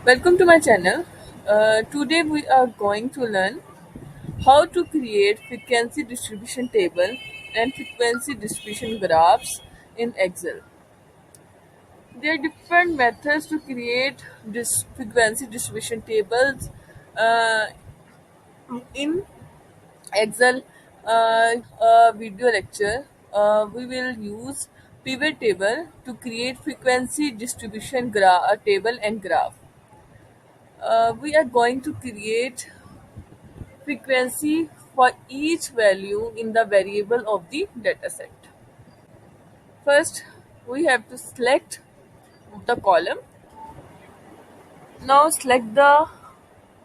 Welcome to my channel. Today we are going to learn how to create frequency distribution table and frequency distribution graphs in Excel. There are different methods to create this frequency distribution tables uh, in Excel. A video lecture, we will use pivot table to create frequency distribution table and graph. We are going to create frequency for each value in the variable of the dataset. First, we have to select the column. Now select the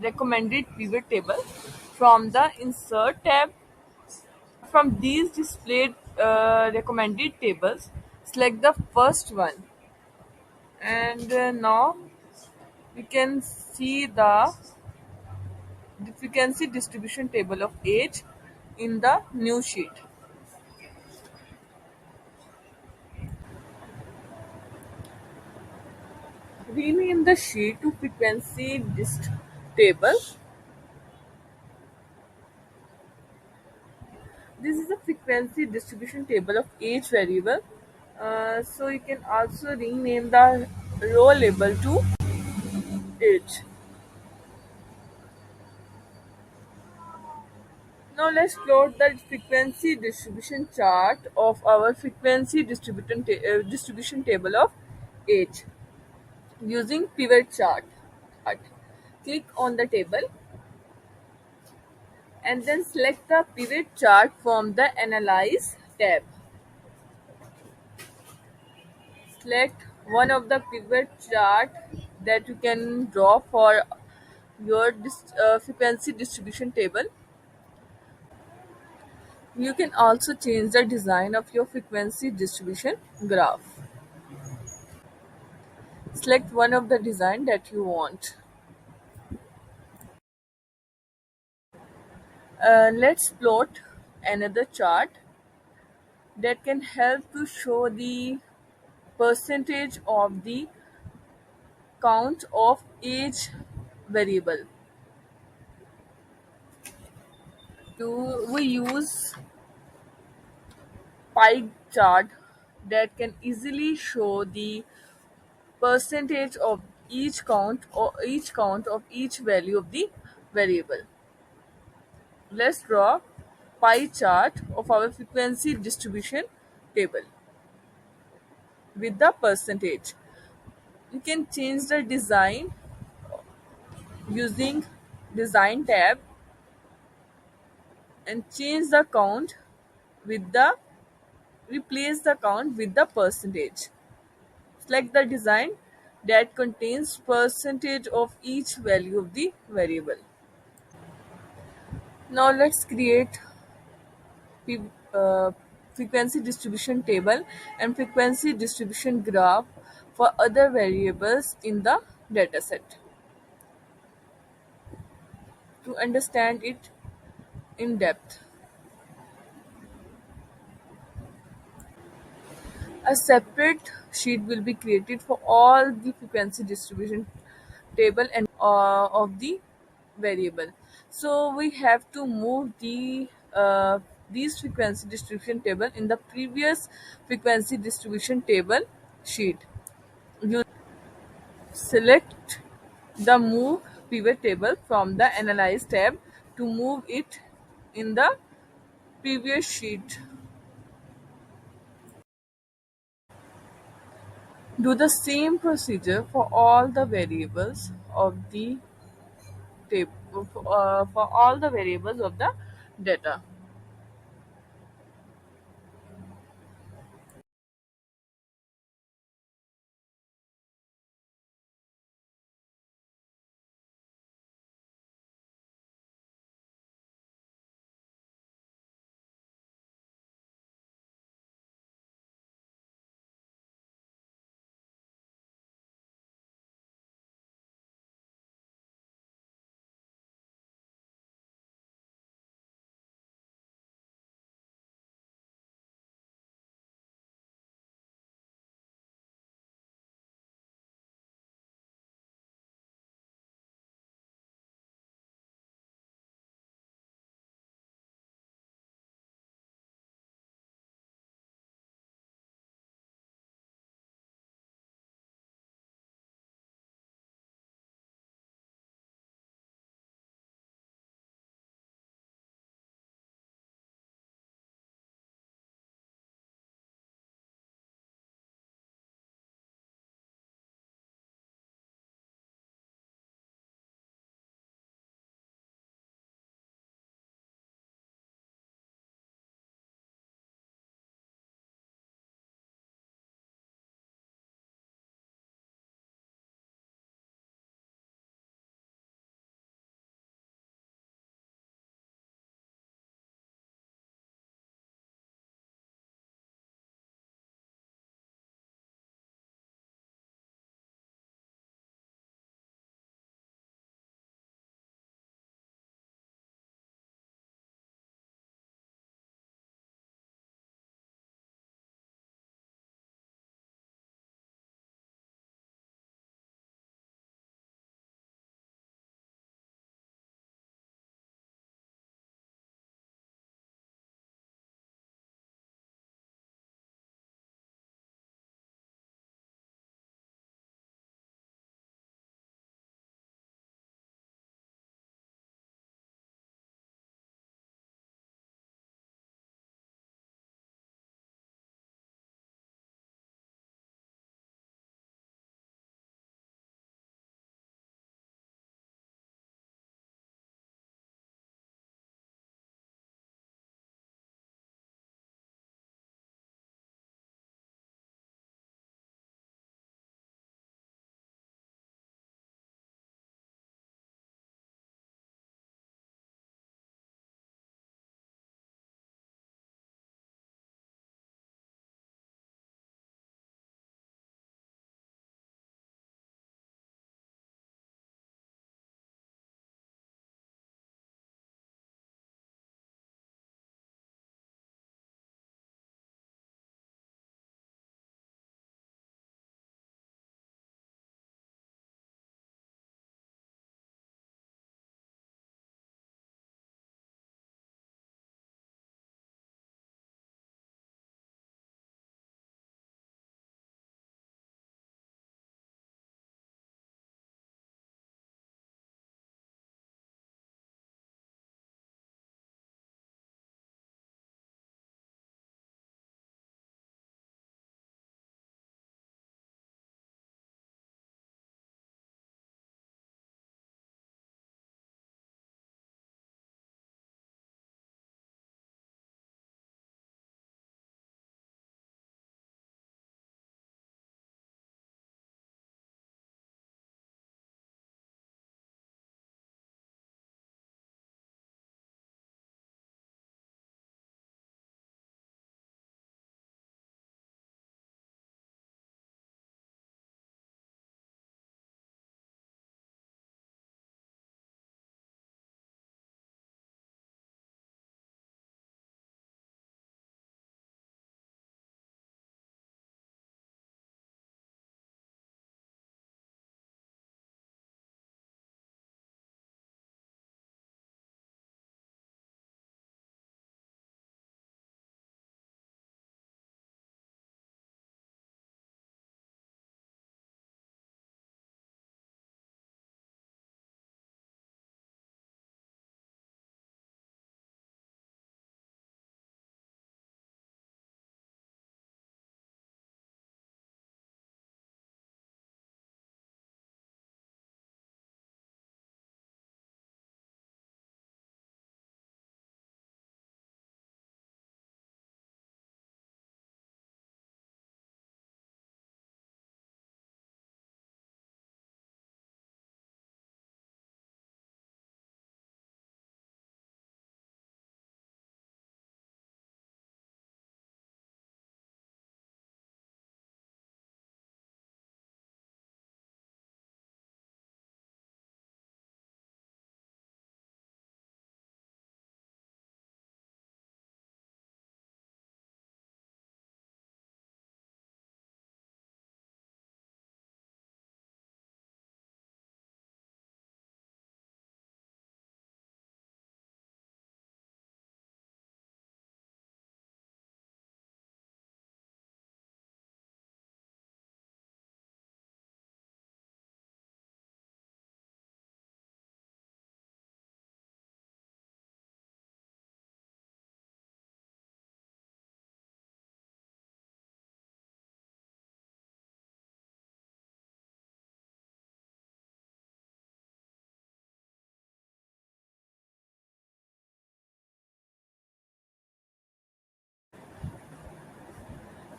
recommended pivot table from the insert tab. From these displayed recommended tables, select the first one, and now we can see the frequency distribution table of age in the new sheet. Rename the sheet to frequency dist table. This is a frequency distribution table of age variable. So you can also rename the row label to age. Now let's plot the frequency distribution chart of our distribution table of age using pivot chart. Click on the table and then select the pivot chart from the Analyze tab. Select one of the pivot chart that you can draw for your frequency distribution table. You can also change the design of your frequency distribution graph. Select one of the design that you want. Let's plot another chart that can help to show the percentage of the count of age variable. We use pie chart that can easily show the percentage of each count of each value of the variable. Let's draw pie chart of our frequency distribution table with the percentage. You can change the design using design tab and change the count with the replace the count with the percentage. Select the design that contains percentage of each value of the variable. Now let's create the frequency distribution table and frequency distribution graph for other variables in the dataset. To understand it in depth, a separate sheet will be created for all the frequency distribution table and of the variable. So we have to move these frequency distribution table in the previous frequency distribution table sheet. You select the move pivot table from the analyze tab to move it in the previous sheet. Do the same procedure for all the variables of the table for all the variables of the data.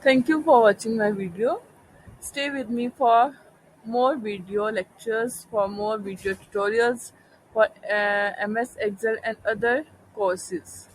Thank you for watching my video. Stay with me for more video lectures, for more video tutorials, for MS Excel and other courses.